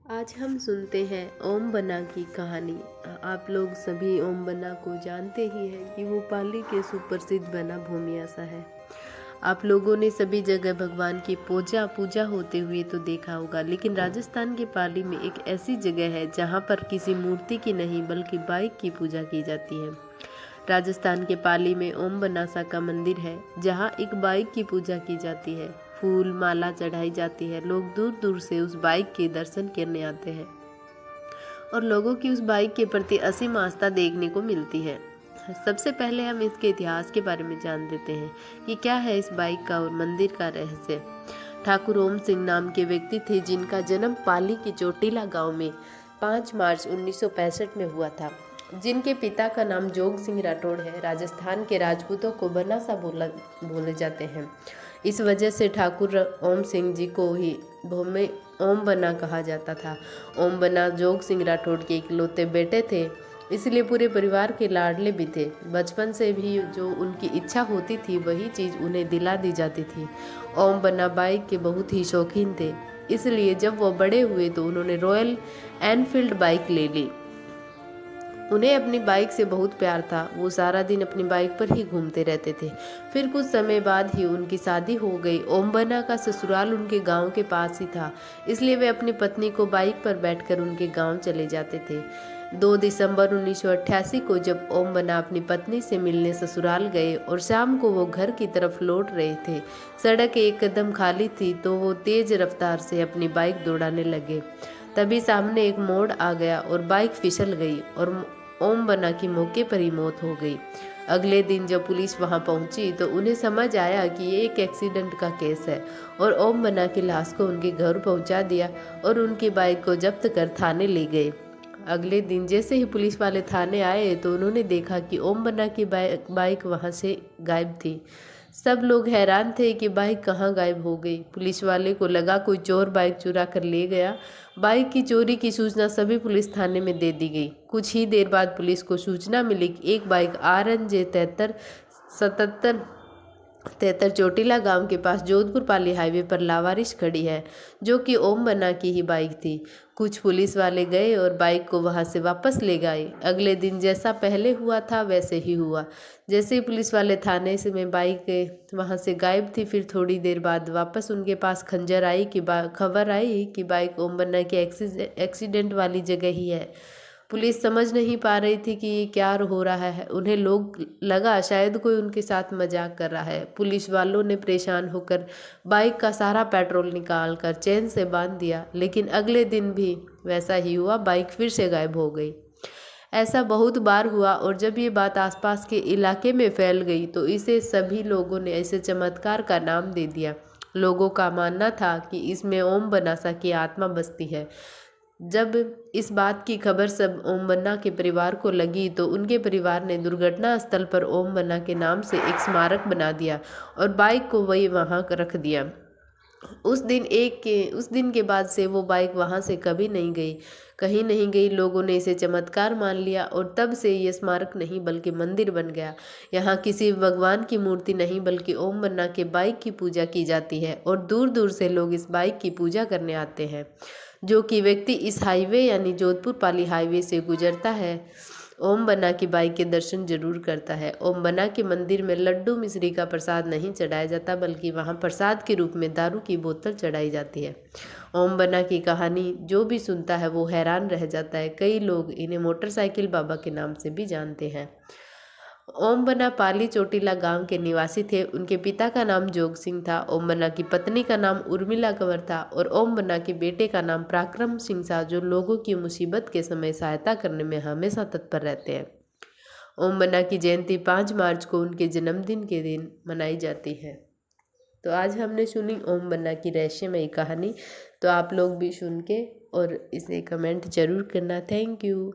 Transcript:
आज हम सुनते हैं ओम बना की कहानी। आप लोग सभी ओम बना को जानते ही हैं कि वो पाली के सुप्रसिद्ध बना भूमियासा है। आप लोगों ने सभी जगह भगवान की पूजा होते हुए तो देखा होगा, लेकिन राजस्थान के पाली में एक ऐसी जगह है जहाँ पर किसी मूर्ति की नहीं बल्कि बाइक की पूजा की जाती है। राजस्थान के पाली में ओम बनासा का मंदिर है जहाँ एक बाइक की पूजा की जाती है। फूल माला चढ़ाई जाती है। लोग दूर दूर से उस बाइक के दर्शन करने आते हैं और लोगों की उस बाइक के प्रति असीम आस्था देखने को मिलती है। सबसे पहले हम इसके इतिहास के बारे में जान लेते हैं कि क्या है इस बाइक का और मंदिर का रहस्य। ठाकुर ओम सिंह नाम के व्यक्ति थे जिनका जन्म पाली के चोटीला गांव में 5 मार्च 1965 में हुआ था। जिनके पिता का नाम जोग सिंह राठौड़ है। राजस्थान के राजपूतों को बनासा बोले जाते हैं। इस वजह से ठाकुर ओम सिंह जी को ही भूमि ओम बना कहा जाता था। ओम बना जोग सिंह राठौड़ के इकलौते बेटे थे, इसलिए पूरे परिवार के लाडले भी थे। बचपन से भी जो उनकी इच्छा होती थी वही चीज़ उन्हें दिला दी जाती थी। ओम बना बाइक के बहुत ही शौकीन थे, इसलिए जब वो बड़े हुए तो उन्होंने रॉयल एनफील्ड बाइक ले ली। उन्हें अपनी बाइक से बहुत प्यार था। वो सारा दिन अपनी बाइक पर ही घूमते रहते थे। फिर कुछ समय बाद ही उनकी शादी हो गई। ओम बना का ससुराल उनके गांव के पास ही था, इसलिए वे अपनी पत्नी को बाइक पर बैठकर उनके गांव चले जाते थे। 2 दिसंबर 1988 को जब ओम बना अपनी पत्नी से मिलने ससुराल गए और शाम को वो घर की तरफ लौट रहे थे, सड़क एक कदम खाली थी तो वो तेज रफ्तार से अपनी बाइक दौड़ाने लगे। तभी सामने एक मोड़ आ गया और बाइक फिसल गई और ओम बना की मौके पर ही मौत हो गई। अगले दिन जब पुलिस वहां पहुंची तो उन्हें समझ आया कि ये एक एक्सीडेंट का केस है और ओम बना की लाश को उनके घर पहुंचा दिया और उनकी बाइक को जब्त कर थाने ले गए। अगले दिन जैसे ही पुलिस वाले थाने आए तो उन्होंने देखा कि ओम बना की बाइक वहां से गायब थी। सब लोग हैरान थे कि बाइक कहाँ गायब हो गई। पुलिस वाले को लगा कोई चोर बाइक चुरा कर ले गया। बाइक की चोरी की सूचना सभी पुलिस थाने में दे दी गई। कुछ ही देर बाद पुलिस को सूचना मिली कि एक बाइक RNJ 73 चोटीला गांव के पास जोधपुर पाली हाईवे पर लावारिश खड़ी है, जो कि ओम बना की ही बाइक थी। कुछ पुलिस वाले गए और बाइक को वहां से वापस ले गए। अगले दिन जैसा पहले हुआ था वैसे ही हुआ। जैसे ही पुलिस वाले थाने से में बाइक वहां से गायब थी, फिर थोड़ी देर बाद वापस उनके पास खबर आई कि बाइक ओम बना के एक्सीडेंट वाली जगह ही है। पुलिस समझ नहीं पा रही थी कि ये क्या हो रहा है। उन्हें लोग लगा शायद कोई उनके साथ मजाक कर रहा है। पुलिस वालों ने परेशान होकर बाइक का सारा पेट्रोल निकाल कर चेन से बांध दिया, लेकिन अगले दिन भी वैसा ही हुआ, बाइक फिर से गायब हो गई। ऐसा बहुत बार हुआ और जब ये बात आसपास के इलाके में फैल गई तो इसे सभी लोगों ने ऐसे चमत्कार का नाम दे दिया। लोगों का मानना था कि इसमें ओम बनासा की आत्मा बसती है। जब इस बात की खबर सब ओम बन्ना के परिवार को लगी तो उनके परिवार ने दुर्घटना स्थल पर ओम बन्ना के नाम से एक स्मारक बना दिया और बाइक को वही वहां रख दिया। उस दिन के बाद से वो बाइक वहां से कहीं नहीं गई। लोगों ने इसे चमत्कार मान लिया और तब से ये स्मारक नहीं बल्कि मंदिर बन गया। यहाँ किसी भगवान की मूर्ति नहीं बल्कि ओम बन्ना के बाइक की पूजा की जाती है और दूर दूर से लोग इस बाइक की पूजा करने आते हैं। जो कि व्यक्ति इस हाईवे यानी जोधपुर पाली हाईवे से गुजरता है, ओम बना की बाइक के दर्शन जरूर करता है। ओम बना के मंदिर में लड्डू मिश्री का प्रसाद नहीं चढ़ाया जाता, बल्कि वहाँ प्रसाद के रूप में दारू की बोतल चढ़ाई जाती है। ओम बना की कहानी जो भी सुनता है वो हैरान रह जाता है। कई लोग इन्हें मोटरसाइकिल बाबा के नाम से भी जानते हैं। ओम बना पाली चोटीला गांव के निवासी थे। उनके पिता का नाम जोग सिंह था। ओम बना की पत्नी का नाम उर्मिला कंवर था और ओम बना के बेटे का नाम पराक्रम सिंह था, जो लोगों की मुसीबत के समय सहायता करने में हमेशा तत्पर रहते हैं। ओम बना की जयंती 5 मार्च को उनके जन्मदिन के दिन मनाई जाती है। तो आज हमने सुनी ओम बना की रहस्यमयी कहानी। तो आप लोग भी सुन के और इसे कमेंट जरूर करना। Thank you.